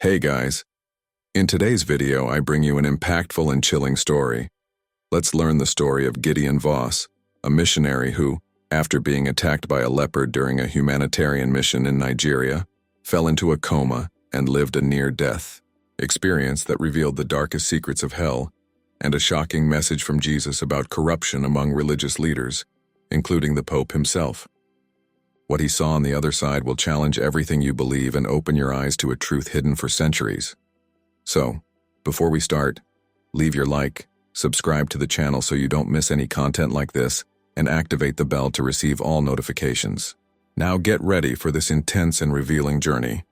Hey guys, in today's video I bring you an impactful and chilling story. Let's learn the story of Gideon Voss, a missionary who, after being attacked by a leopard during a humanitarian mission in Nigeria, fell into a coma and lived a near-death experience that revealed the darkest secrets of hell and a shocking message from Jesus about corruption among religious leaders, including the Pope himself. What he saw on the other side will challenge everything you believe and open your eyes to a truth hidden for centuries. So, before we start, leave your like, subscribe to the channel so you don't miss any content like this, and activate the bell to receive all notifications. Now get ready for this intense and revealing journey.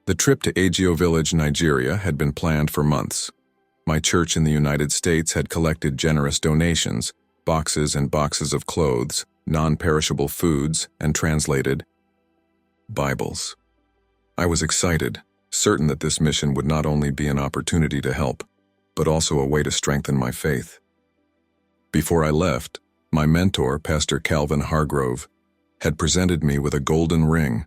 The trip to Agio Village, Nigeria had been planned for months. My church in the United States had collected generous donations, boxes and boxes of clothes, non-perishable foods, and translated Bibles. I was excited, certain that this mission would not only be an opportunity to help, but also a way to strengthen my faith. Before I left, my mentor, Pastor Calvin Hargrove, had presented me with a golden ring.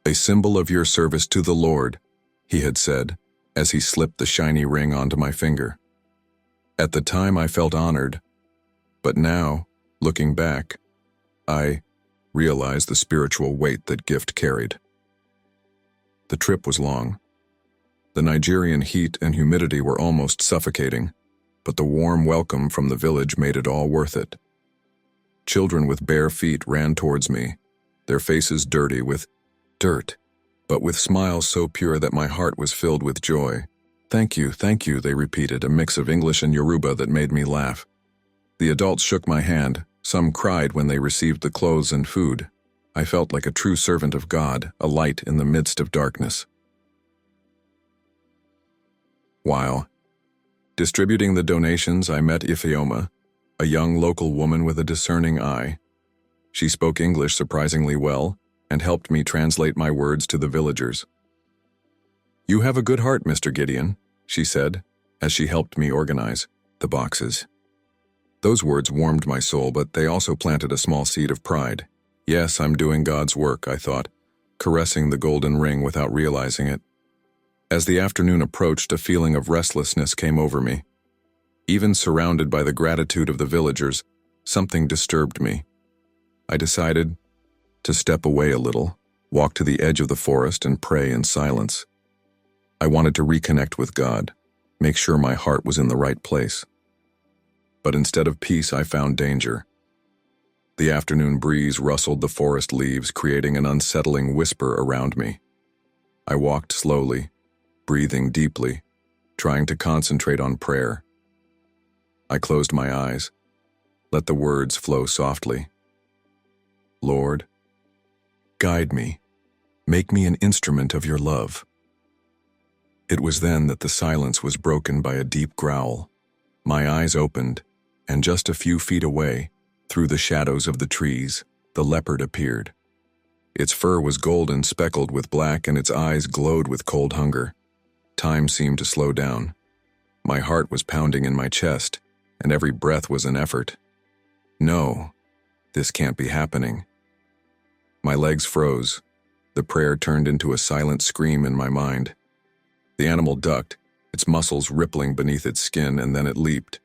"A symbol of your service to the Lord," he had said, as he slipped the shiny ring onto my finger. At the time I felt honored, but now, looking back, I realized the spiritual weight that gift carried. The trip was long. The Nigerian heat and humidity were almost suffocating, but the warm welcome from the village made it all worth it. Children with bare feet ran towards me, their faces dirty with dirt, but with smiles so pure that my heart was filled with joy. Thank you," they repeated, a mix of English and Yoruba that made me laugh. The adults shook my hand. Some cried when they received the clothes and food. I felt like a true servant of God, a light in the midst of darkness. While distributing the donations, I met Ifeoma, a young local woman with a discerning eye. She spoke English surprisingly well and helped me translate my words to the villagers. "You have a good heart, Mr. Gideon," she said, as she helped me organize the boxes. Those words warmed my soul, but they also planted a small seed of pride. Yes, I'm doing God's work, I thought, caressing the golden ring without realizing it. As the afternoon approached, a feeling of restlessness came over me. Even surrounded by the gratitude of the villagers, something disturbed me. I decided to step away a little, walk to the edge of the forest, and pray in silence. I wanted to reconnect with God, make sure my heart was in the right place. But instead of peace, I found danger. The afternoon breeze rustled the forest leaves, creating an unsettling whisper around me. I walked slowly, breathing deeply, trying to concentrate on prayer. I closed my eyes, let the words flow softly. "Lord, guide me, make me an instrument of your love." It was then that the silence was broken by a deep growl. My eyes opened, and just a few feet away, through the shadows of the trees, the leopard appeared. Its fur was golden, speckled with black, and its eyes glowed with cold hunger. Time seemed to slow down. My heart was pounding in my chest, and every breath was an effort. No, this can't be happening. My legs froze. The prayer turned into a silent scream in my mind. The animal ducked, its muscles rippling beneath its skin, and then it leaped.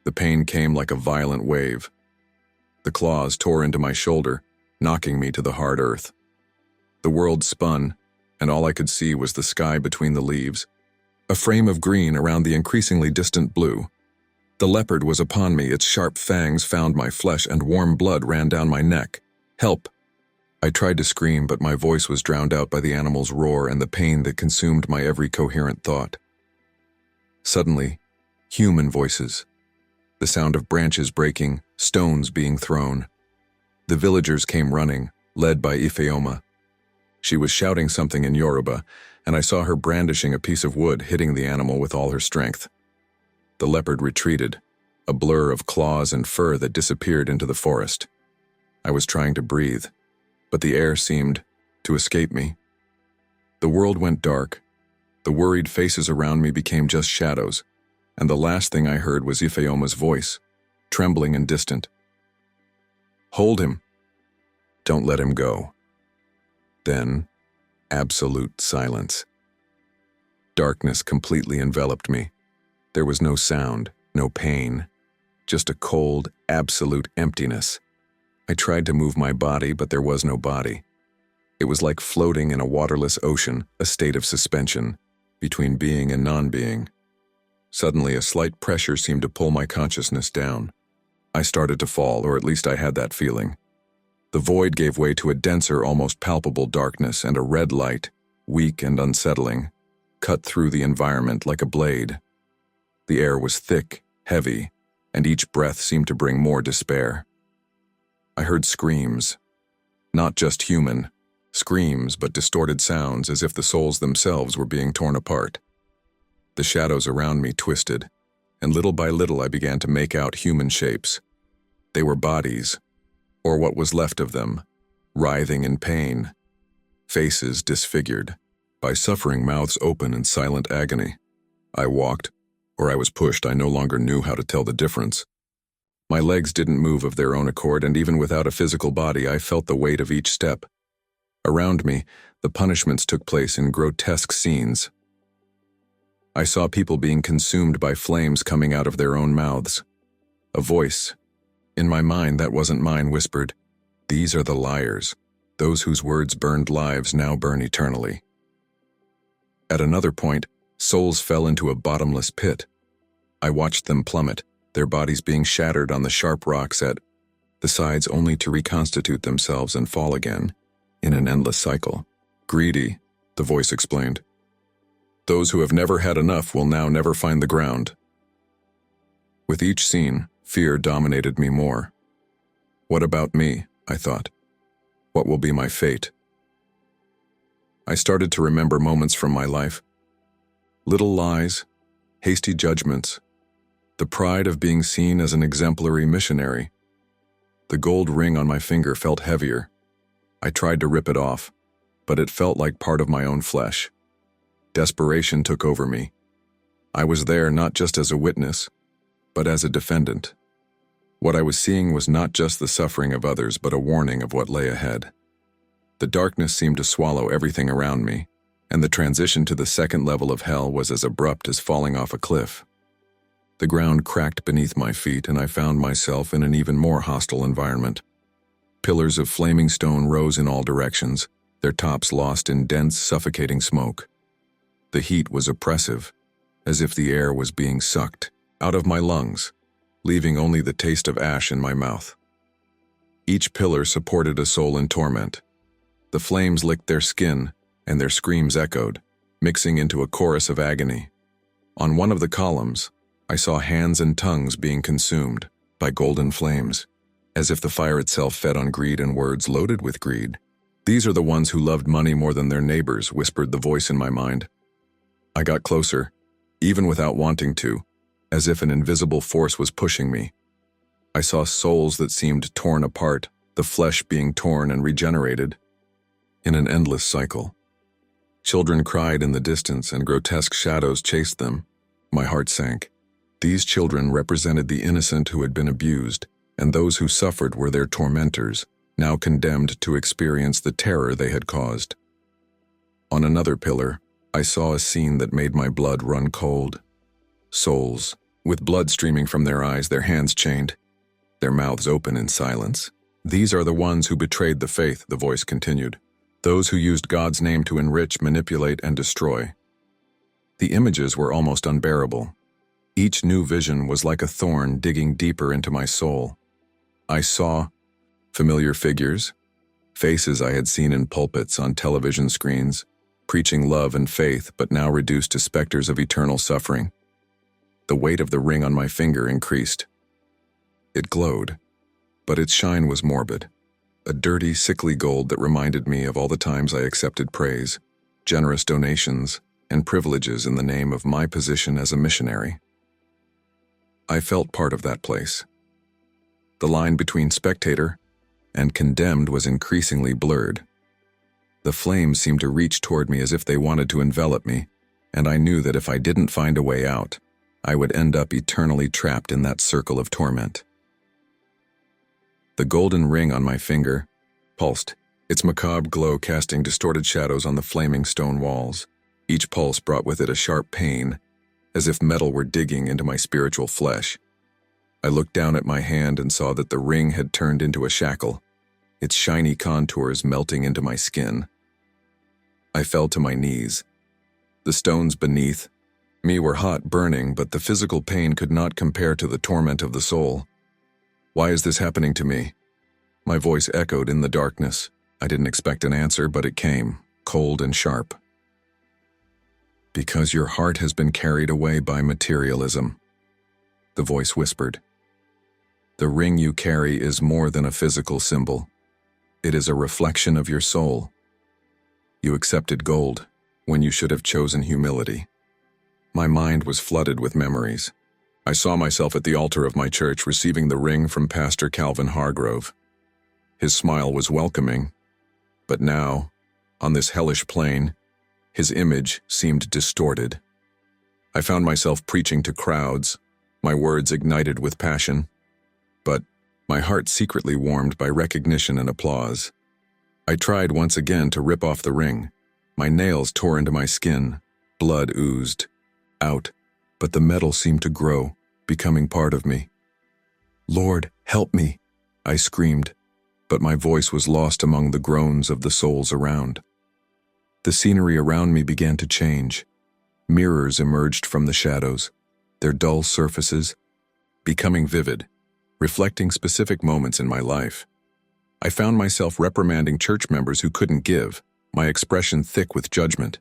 The pain came like a violent wave. The claws tore into my shoulder, knocking me to the hard earth. The world spun, and all I could see was the sky between the leaves, a frame of green around the increasingly distant blue. The leopard was upon me, its sharp fangs found my flesh, and warm blood ran down my neck. "Help!" I tried to scream, but my voice was drowned out by the animal's roar and the pain that consumed my every coherent thought. Suddenly, human voices. The sound of branches breaking, stones being thrown. The villagers came running, led by Ifeoma. She was shouting something in Yoruba, and I saw her brandishing a piece of wood, hitting the animal with all her strength. The leopard retreated, a blur of claws and fur that disappeared into the forest. I was trying to breathe, but the air seemed to escape me. The world went dark. The worried faces around me became just shadows, and the last thing I heard was Ifeoma's voice, trembling and distant. "Hold him. Don't let him go." Then, absolute silence. Darkness completely enveloped me. There was no sound, no pain, just a cold, absolute emptiness. I tried to move my body, but there was no body. It was like floating in a waterless ocean, a state of suspension, between being and non-being. Suddenly, a slight pressure seemed to pull my consciousness down. I started to fall, or at least I had that feeling. The void gave way to a denser, almost palpable darkness, and a red light, weak and unsettling, cut through the environment like a blade. The air was thick, heavy, and each breath seemed to bring more despair. I heard screams. Not just human screams, but distorted sounds as if the souls themselves were being torn apart. The shadows around me twisted, and little by little I began to make out human shapes. They were bodies, or what was left of them, writhing in pain, faces disfigured, by suffering, mouths open in silent agony. I walked, or I was pushed. I no longer knew how to tell the difference. My legs didn't move of their own accord, and even without a physical body, I felt the weight of each step. Around me, the punishments took place in grotesque scenes. I saw people being consumed by flames coming out of their own mouths. A voice, in my mind that wasn't mine, whispered, "These are the liars. Those whose words burned lives now burn eternally." At another point, souls fell into a bottomless pit. I watched them plummet, their bodies being shattered on the sharp rocks at the sides, only to reconstitute themselves and fall again, in an endless cycle. "Greedy," the voice explained. "Those who have never had enough will now never find the ground." With each scene, fear dominated me more. What about me, I thought. What will be my fate? I started to remember moments from my life. Little lies, hasty judgments, the pride of being seen as an exemplary missionary. The gold ring on my finger felt heavier. I tried to rip it off, but it felt like part of my own flesh. Desperation took over me. I was there not just as a witness, but as a defendant. What I was seeing was not just the suffering of others, but a warning of what lay ahead. The darkness seemed to swallow everything around me, and the transition to the second level of hell was as abrupt as falling off a cliff. The ground cracked beneath my feet, and I found myself in an even more hostile environment. Pillars of flaming stone rose in all directions, their tops lost in dense, suffocating smoke. The heat was oppressive, as if the air was being sucked out of my lungs, leaving only the taste of ash in my mouth. Each pillar supported a soul in torment. The flames licked their skin, and their screams echoed, mixing into a chorus of agony. On one of the columns, I saw hands and tongues being consumed by golden flames, as if the fire itself fed on greed and words loaded with greed. "These are the ones who loved money more than their neighbors," whispered the voice in my mind. I got closer, even without wanting to, as if an invisible force was pushing me. I saw souls that seemed torn apart, the flesh being torn and regenerated, in an endless cycle. Children cried in the distance, and grotesque shadows chased them. My heart sank. These children represented the innocent who had been abused, and those who suffered were their tormentors, now condemned to experience the terror they had caused. On another pillar, I saw a scene that made my blood run cold. Souls, with blood streaming from their eyes, their hands chained, their mouths open in silence. "These are the ones who betrayed the faith," the voice continued. "Those who used God's name to enrich, manipulate, and destroy." The images were almost unbearable. Each new vision was like a thorn digging deeper into my soul. I saw familiar figures, faces I had seen in pulpits, on television screens, preaching love and faith, but now reduced to specters of eternal suffering. The weight of the ring on my finger increased. It glowed, but its shine was morbid, a dirty, sickly gold that reminded me of all the times I accepted praise, generous donations, and privileges in the name of my position as a missionary. I felt part of that place. The line between spectator and condemned was increasingly blurred. The flames seemed to reach toward me as if they wanted to envelop me, and I knew that if I didn't find a way out, I would end up eternally trapped in that circle of torment. The golden ring on my finger pulsed, its macabre glow casting distorted shadows on the flaming stone walls. Each pulse brought with it a sharp pain, as if metal were digging into my spiritual flesh. I looked down at my hand and saw that the ring had turned into a shackle, its shiny contours melting into my skin. I fell to my knees. The stones beneath me were hot, burning, but the physical pain could not compare to the torment of the soul. Why is this happening to me? My voice echoed in the darkness. I didn't expect an answer, but it came, cold and sharp. Because your heart has been carried away by materialism, the voice whispered. The ring you carry is more than a physical symbol. It is a reflection of your soul. You accepted gold when you should have chosen humility. My mind was flooded with memories. I saw myself at the altar of my church receiving the ring from Pastor Calvin Hargrove. His smile was welcoming, but now, on this hellish plane, his image seemed distorted. I found myself preaching to crowds, my words ignited with passion, but my heart secretly warmed by recognition and applause. I tried once again to rip off the ring. My nails tore into my skin, blood oozed out, but the metal seemed to grow, becoming part of me. Lord, help me, I screamed, but my voice was lost among the groans of the souls around. The scenery around me began to change. Mirrors emerged from the shadows, their dull surfaces becoming vivid, reflecting specific moments in my life. I found myself reprimanding church members who couldn't give, my expression thick with judgment.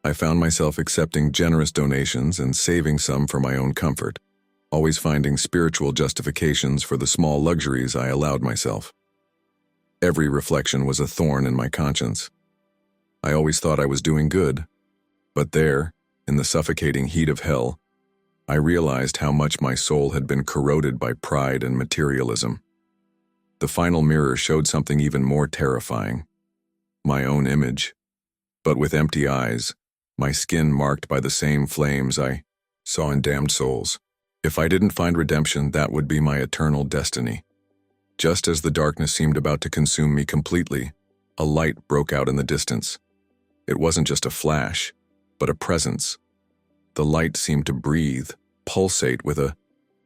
I found myself accepting generous donations and saving some for my own comfort, always finding spiritual justifications for the small luxuries I allowed myself. Every reflection was a thorn in my conscience. I always thought I was doing good, but there, in the suffocating heat of hell, I realized how much my soul had been corroded by pride and materialism. The final mirror showed something even more terrifying. My own image, but with empty eyes, my skin marked by the same flames I saw in damned souls. If I didn't find redemption, that would be my eternal destiny. Just as the darkness seemed about to consume me completely, a light broke out in the distance. It wasn't just a flash, but a presence. The light seemed to breathe, pulsate with a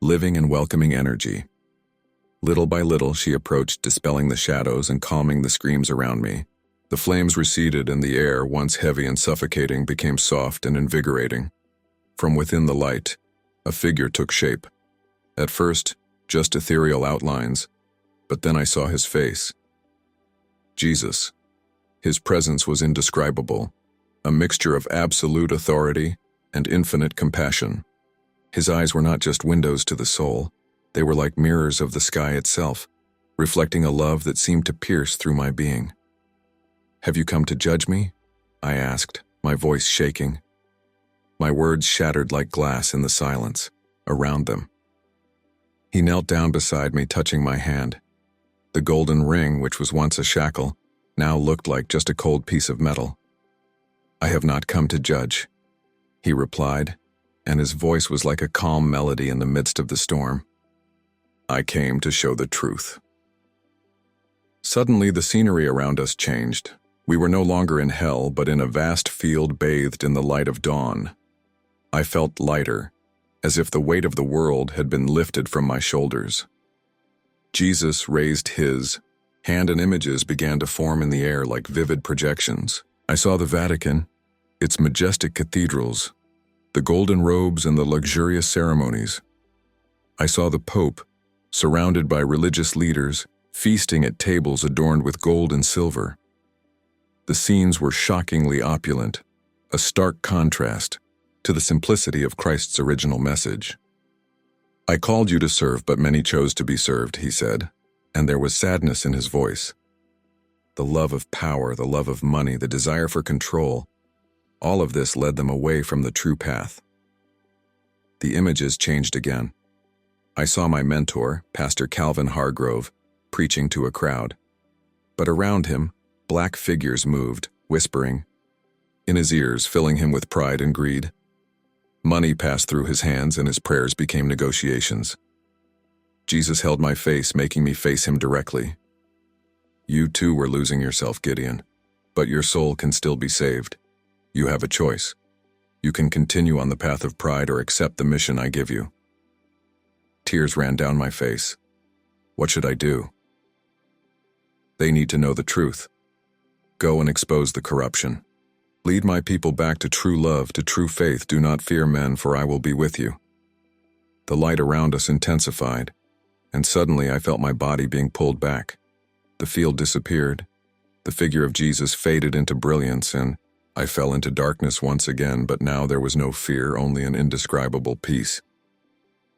living and welcoming energy. Little by little, she approached, dispelling the shadows and calming the screams around me. The flames receded and the air, once heavy and suffocating, became soft and invigorating. From within the light, a figure took shape. At first, just ethereal outlines, but then I saw his face. Jesus. His presence was indescribable, a mixture of absolute authority and infinite compassion. His eyes were not just windows to the soul, they were like mirrors of the sky itself, reflecting a love that seemed to pierce through my being. "Have you come to judge me?" I asked, my voice shaking. My words shattered like glass in the silence around them. He knelt down beside me, touching my hand. The golden ring, which was once a shackle, now looked like just a cold piece of metal. "I have not come to judge," he replied, and his voice was like a calm melody in the midst of the storm. "I came to show the truth." Suddenly, the scenery around us changed. We were no longer in hell, but in a vast field bathed in the light of dawn. I felt lighter, as if the weight of the world had been lifted from my shoulders. Jesus raised his hand, and images began to form in the air like vivid projections. I saw the Vatican, its majestic cathedrals, the golden robes and the luxurious ceremonies. I saw the Pope, surrounded by religious leaders, feasting at tables adorned with gold and silver. The scenes were shockingly opulent, a stark contrast to the simplicity of Christ's original message. "I called you to serve, but many chose to be served," he said, and there was sadness in his voice. The love of power, the love of money, the desire for control, all of this led them away from the true path. The images changed again. I saw my mentor, Pastor Calvin Hargrove, preaching to a crowd. But around him, black figures moved, whispering in his ears, filling him with pride and greed. Money passed through his hands, and his prayers became negotiations. Jesus held my face, making me face him directly. "You too were losing yourself, Gideon, but your soul can still be saved. You have a choice. You can continue on the path of pride or accept the mission I give you. Tears ran down my face. What should I do? They need to know the truth. Go and expose the corruption. Lead my people back to true love, to true faith. Do not fear men, for I will be with you. The light around us intensified, and suddenly I felt my body being pulled back. The field disappeared. The figure of Jesus faded into brilliance, and I fell into darkness once again, but now there was no fear, only an indescribable peace.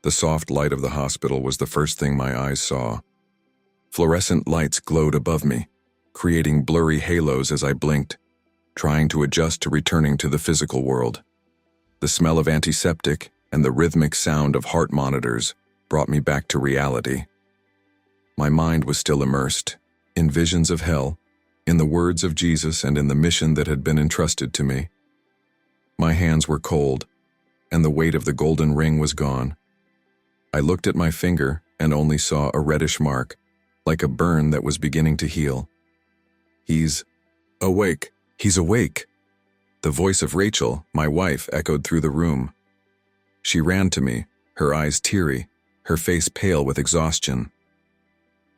The soft light of the hospital was the first thing my eyes saw. Fluorescent lights glowed above me, creating blurry halos as I blinked, trying to adjust to returning to the physical world. The smell of antiseptic and the rhythmic sound of heart monitors brought me back to reality. My mind was still immersed in visions of hell, in the words of Jesus, and in the mission that had been entrusted to me. My hands were cold, and the weight of the golden ring was gone. I looked at my finger and only saw a reddish mark, like a burn that was beginning to heal. He's awake. He's awake. The voice of Rachel, my wife, echoed through the room. She ran to me, her eyes teary, her face pale with exhaustion.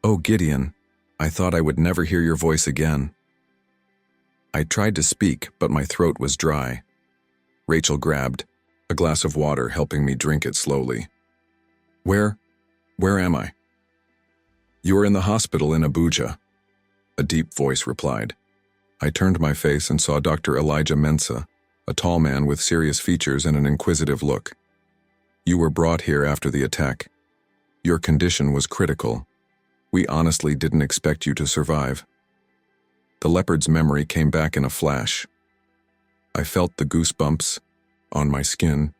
"Oh, Gideon, I thought I would never hear your voice again." I tried to speak, but my throat was dry. Rachel grabbed a glass of water, helping me drink it slowly. Where am I?" "You are in the hospital in Abuja," a deep voice replied. I turned my face and saw Dr. Elijah Mensah, a tall man with serious features and an inquisitive look. "You were brought here after the attack. Your condition was critical. We honestly didn't expect you to survive." The leopard's memory came back in a flash. I felt the goosebumps on my skin,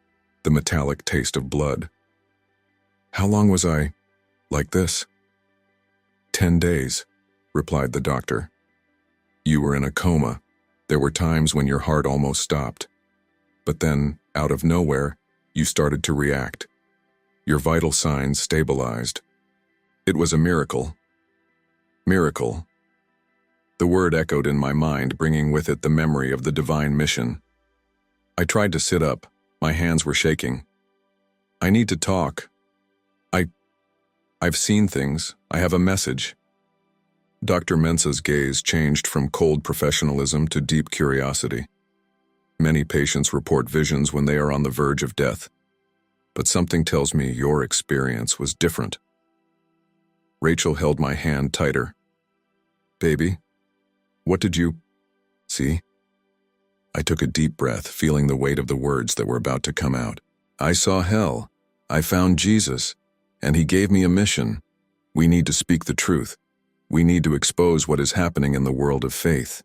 the metallic taste of blood. "How long was I like this?" 10 days, replied the doctor. "You were in a coma. There were times when your heart almost stopped. But then, out of nowhere, you started to react. Your vital signs stabilized. It was a miracle." Miracle. The word echoed in my mind, bringing with it the memory of the divine mission. I tried to sit up. My hands were shaking. "I need to talk. I've seen things. I have a message." Dr. Mensah's gaze changed from cold professionalism to deep curiosity. Many patients report visions when they are on the verge of death, but something tells me your experience was different. Rachel held my hand tighter. "Baby, what did you see?" I took a deep breath, feeling the weight of the words that were about to come out. "I saw hell. I found Jesus, and he gave me a mission. We need to speak the truth. We need to expose what is happening in the world of faith."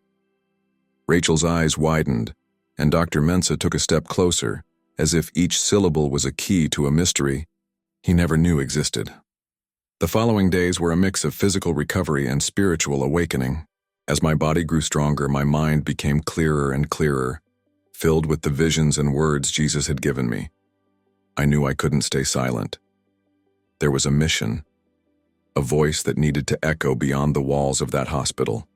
Rachel's eyes widened, and Dr. Mensah took a step closer, as if each syllable was a key to a mystery he never knew existed. The following days were a mix of physical recovery and spiritual awakening. As my body grew stronger, my mind became clearer and clearer, filled with the visions and words Jesus had given me. I knew I couldn't stay silent. There was a mission, a voice that needed to echo beyond the walls of that hospital.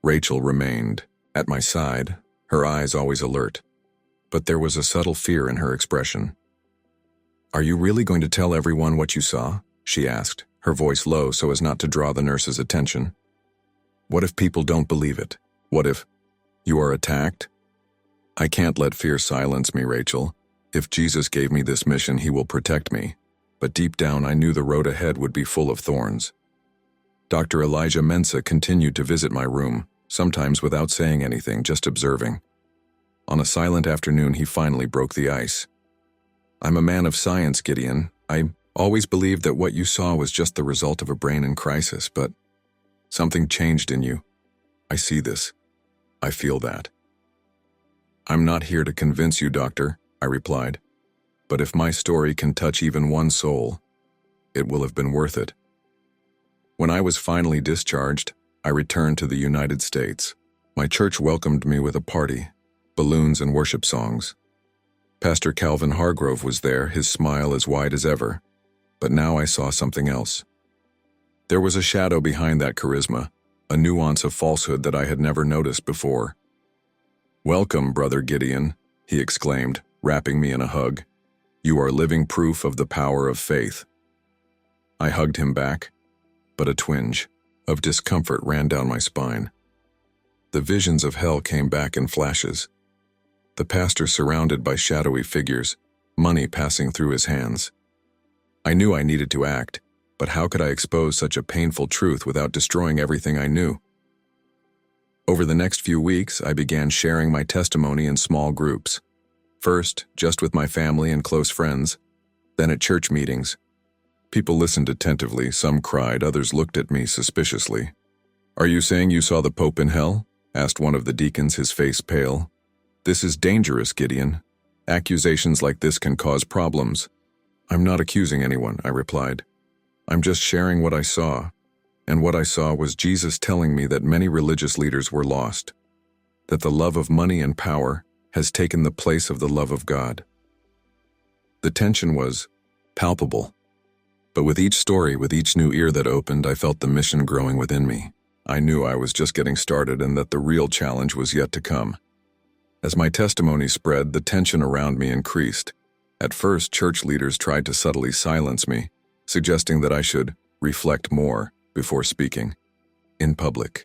Rachel remained at my side, her eyes always alert, but there was a subtle fear in her expression. "Are you really going to tell everyone what you saw?" she asked, her voice low so as not to draw the nurse's attention. "What if people don't believe it? What if you are attacked?" "I can't let fear silence me, Rachel. If Jesus gave me this mission, he will protect me." But deep down, I knew the road ahead would be full of thorns. Dr. Elijah Mensah continued to visit my room, sometimes without saying anything, just observing. On a silent afternoon, he finally broke the ice. "I'm a man of science, Gideon. I always believed that what you saw was just the result of a brain in crisis, but something changed in you. I see this. I feel that." "I'm not here to convince you, doctor," I replied. "But if my story can touch even one soul, it will have been worth it." When I was finally discharged, I returned to the United States. My church welcomed me with a party, balloons and worship songs. Pastor Calvin Hargrove was there, his smile as wide as ever. But now I saw something else. There was a shadow behind that charisma, a nuance of falsehood that I had never noticed before. "Welcome, Brother Gideon," he exclaimed, wrapping me in a hug. "You are living proof of the power of faith." I hugged him back, but a twinge of discomfort ran down my spine. The visions of hell came back in flashes. The pastor surrounded by shadowy figures, money passing through his hands. I knew I needed to act, but how could I expose such a painful truth without destroying everything I knew? Over the next few weeks, I began sharing my testimony in small groups. First, just with my family and close friends, then at church meetings. People listened attentively, some cried, others looked at me suspiciously. "Are you saying you saw the Pope in hell?" asked one of the deacons, his face pale. "This is dangerous, Gideon. Accusations like this can cause problems." "I'm not accusing anyone," I replied. "I'm just sharing what I saw. And what I saw was Jesus telling me that many religious leaders were lost, that the love of money and power has taken the place of the love of God." The tension was palpable. But with each story, with each new ear that opened, I felt the mission growing within me. I knew I was just getting started and that the real challenge was yet to come. As my testimony spread, the tension around me increased. At first, church leaders tried to subtly silence me, suggesting that I should reflect more before speaking in public.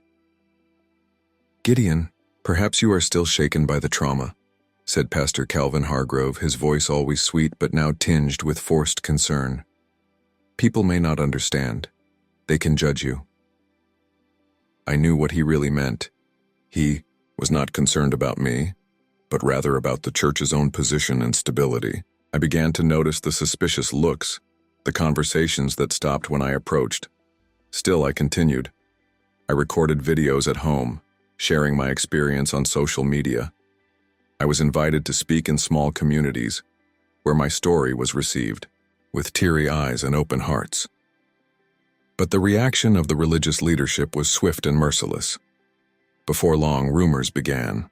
"Gideon, perhaps you are still shaken by the trauma," said Pastor Calvin Hargrove, his voice always sweet but now tinged with forced concern. "People may not understand. They can judge you." I knew what he really meant. He was not concerned about me, but rather about the church's own position and stability. I began to notice the suspicious looks, the conversations that stopped when I approached. Still, I continued. I recorded videos at home, sharing my experience on social media. I was invited to speak in small communities, where my story was received, with teary eyes and open hearts. But the reaction of the religious leadership was swift and merciless. Before long, rumors began.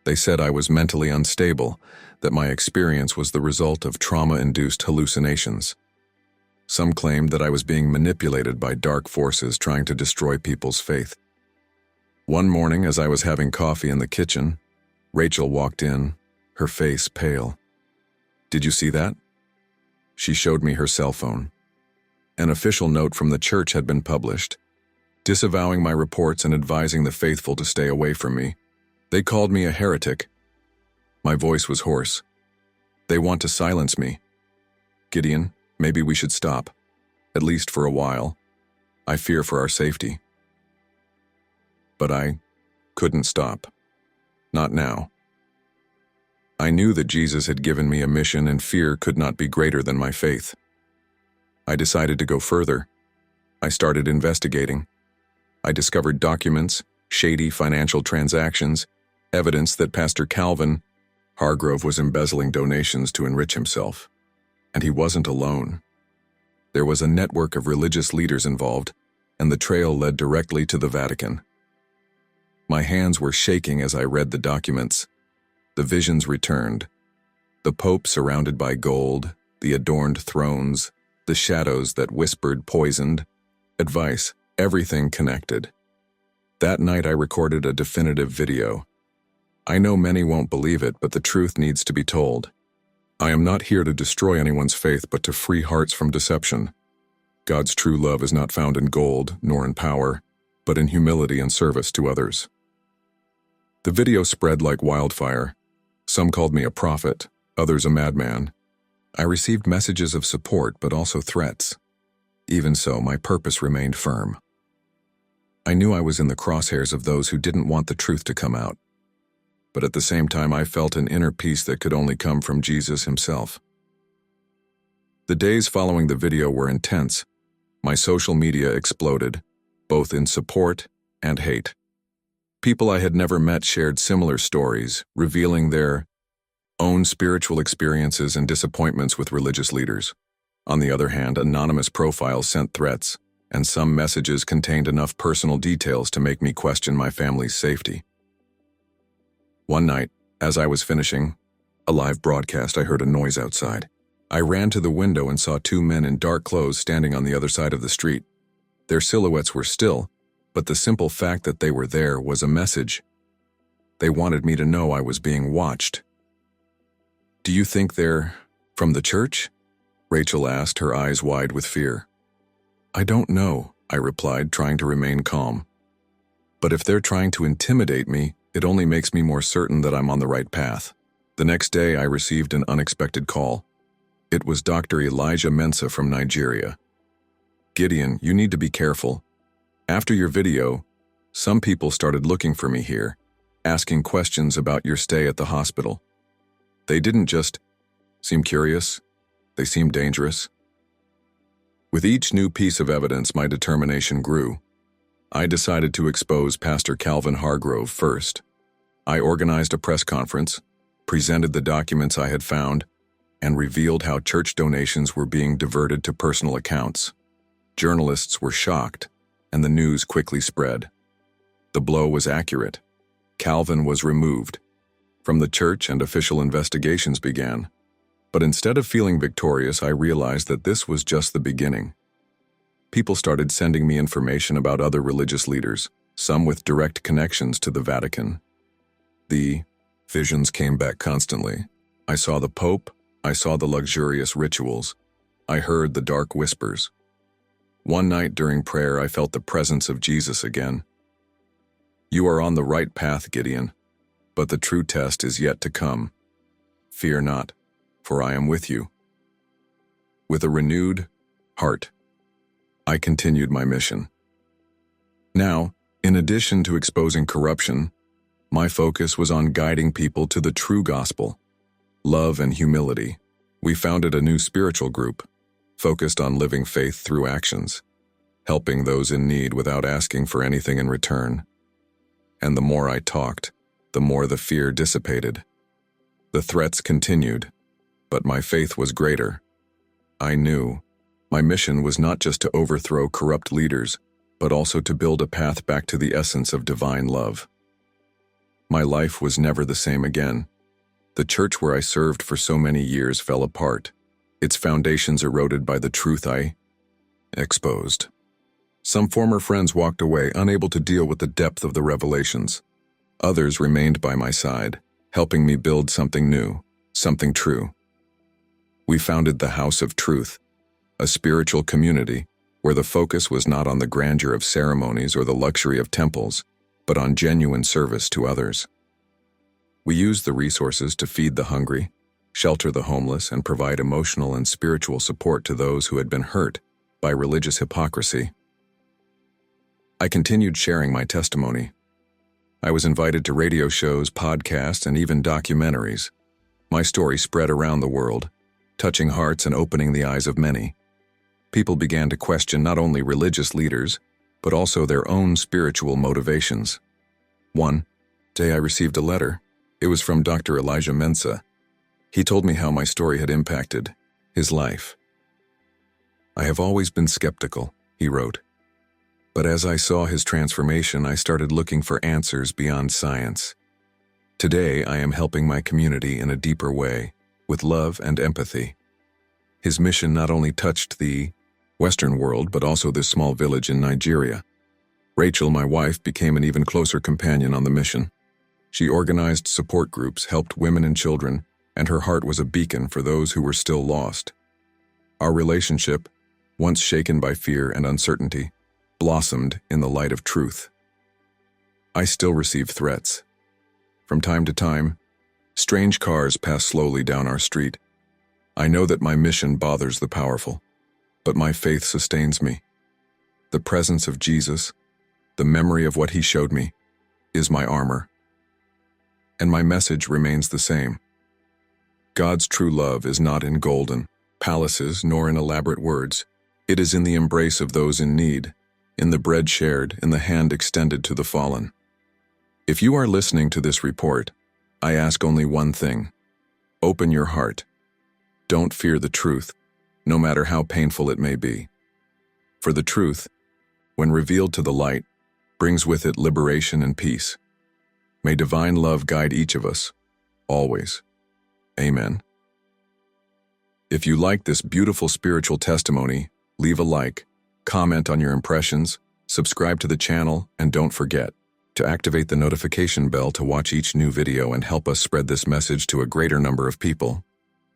They said I was mentally unstable, that my experience was the result of trauma-induced hallucinations. Some claimed that I was being manipulated by dark forces trying to destroy people's faith. One morning, as I was having coffee in the kitchen, Rachel walked in, her face pale. "Did you see that?" She showed me her cell phone. An official note from the church had been published, disavowing my reports and advising the faithful to stay away from me. They called me a heretic. My voice was hoarse. "They want to silence me. Gideon, maybe we should stop, at least for a while. I fear for our safety." But I couldn't stop. Not now. I knew that Jesus had given me a mission and fear could not be greater than my faith. I decided to go further. I started investigating. I discovered documents, shady financial transactions, evidence that Pastor Calvin Hargrove was embezzling donations to enrich himself. And he wasn't alone. There was a network of religious leaders involved, and the trail led directly to the Vatican. My hands were shaking as I read the documents. The visions returned. The Pope surrounded by gold, the adorned thrones, the shadows that whispered poisoned, advice, everything connected. That night I recorded a definitive video. I know many won't believe it, but the truth needs to be told. I am not here to destroy anyone's faith, but to free hearts from deception. God's true love is not found in gold, nor in power, but in humility and service to others. The video spread like wildfire. Some called me a prophet, others a madman. I received messages of support, but also threats. Even so, my purpose remained firm. I knew I was in the crosshairs of those who didn't want the truth to come out. But at the same time, I felt an inner peace that could only come from Jesus himself. The days following the video were intense. My social media exploded, both in support and hate. People I had never met shared similar stories, revealing their own spiritual experiences and disappointments with religious leaders. On the other hand, anonymous profiles sent threats, and some messages contained enough personal details to make me question my family's safety. One night, as I was finishing a live broadcast, I heard a noise outside. I ran to the window and saw two men in dark clothes standing on the other side of the street. Their silhouettes were still, but the simple fact that they were there was a message. They wanted me to know I was being watched. "Do you think they're from the church?" Rachel asked, her eyes wide with fear. "I don't know," I replied, trying to remain calm. "But if they're trying to intimidate me, it only makes me more certain that I'm on the right path." The next day, I received an unexpected call. It was Dr. Elijah Mensah from Nigeria. "Gideon, you need to be careful. After your video, some people started looking for me here, asking questions about your stay at the hospital. They didn't just seem curious, they seemed dangerous." With each new piece of evidence, my determination grew. I decided to expose Pastor Calvin Hargrove first. I organized a press conference, presented the documents I had found, and revealed how church donations were being diverted to personal accounts. Journalists were shocked, and the news quickly spread. The blow was accurate. Calvin was removed from the church and official investigations began. But instead of feeling victorious, I realized that this was just the beginning. People started sending me information about other religious leaders, some with direct connections to the Vatican. The visions came back constantly. I saw the Pope, I saw the luxurious rituals, I heard the dark whispers. One night during prayer, I felt the presence of Jesus again. "You are on the right path, Gideon, but the true test is yet to come. Fear not, for I am with you." With a renewed heart, I continued my mission. Now, in addition to exposing corruption, my focus was on guiding people to the true gospel, love and humility. We founded a new spiritual group, focused on living faith through actions, helping those in need without asking for anything in return. And the more I talked, the more the fear dissipated. The threats continued, but my faith was greater. I knew my mission was not just to overthrow corrupt leaders, but also to build a path back to the essence of divine love. My life was never the same again. The church where I served for so many years fell apart, its foundations eroded by the truth I exposed. Some former friends walked away, unable to deal with the depth of the revelations. Others remained by my side, helping me build something new, something true. We founded the House of Truth, a spiritual community where the focus was not on the grandeur of ceremonies or the luxury of temples, but on genuine service to others. We used the resources to feed the hungry, shelter the homeless, and provide emotional and spiritual support to those who had been hurt by religious hypocrisy. I continued sharing my testimony. I was invited to radio shows, podcasts, and even documentaries. My story spread around the world, touching hearts and opening the eyes of many. People began to question not only religious leaders, but also their own spiritual motivations. One day I received a letter. It was from Dr. Elijah Mensah. He told me how my story had impacted his life. "I have always been skeptical," he wrote. "But as I saw his transformation, I started looking for answers beyond science. Today, I am helping my community in a deeper way, with love and empathy." His mission not only touched the Western world, but also this small village in Nigeria. Rachel, my wife, became an even closer companion on the mission. She organized support groups, helped women and children, and her heart was a beacon for those who were still lost. Our relationship, once shaken by fear and uncertainty, blossomed in the light of truth. I still receive threats. From time to time, strange cars pass slowly down our street. I know that my mission bothers the powerful, but my faith sustains me. The presence of Jesus, the memory of what he showed me, is my armor. And my message remains the same. God's true love is not in golden palaces nor in elaborate words. It is in the embrace of those in need, in the bread shared, in the hand extended to the fallen. If you are listening to this report, I ask only one thing. Open your heart. Don't fear the truth, no matter how painful it may be. For the truth, when revealed to the light, brings with it liberation and peace. May divine love guide each of us, always. Amen. If you like this beautiful spiritual testimony, leave a like, comment on your impressions, subscribe to the channel, and don't forget, to activate the notification bell to watch each new video and help us spread this message to a greater number of people.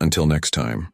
Until next time.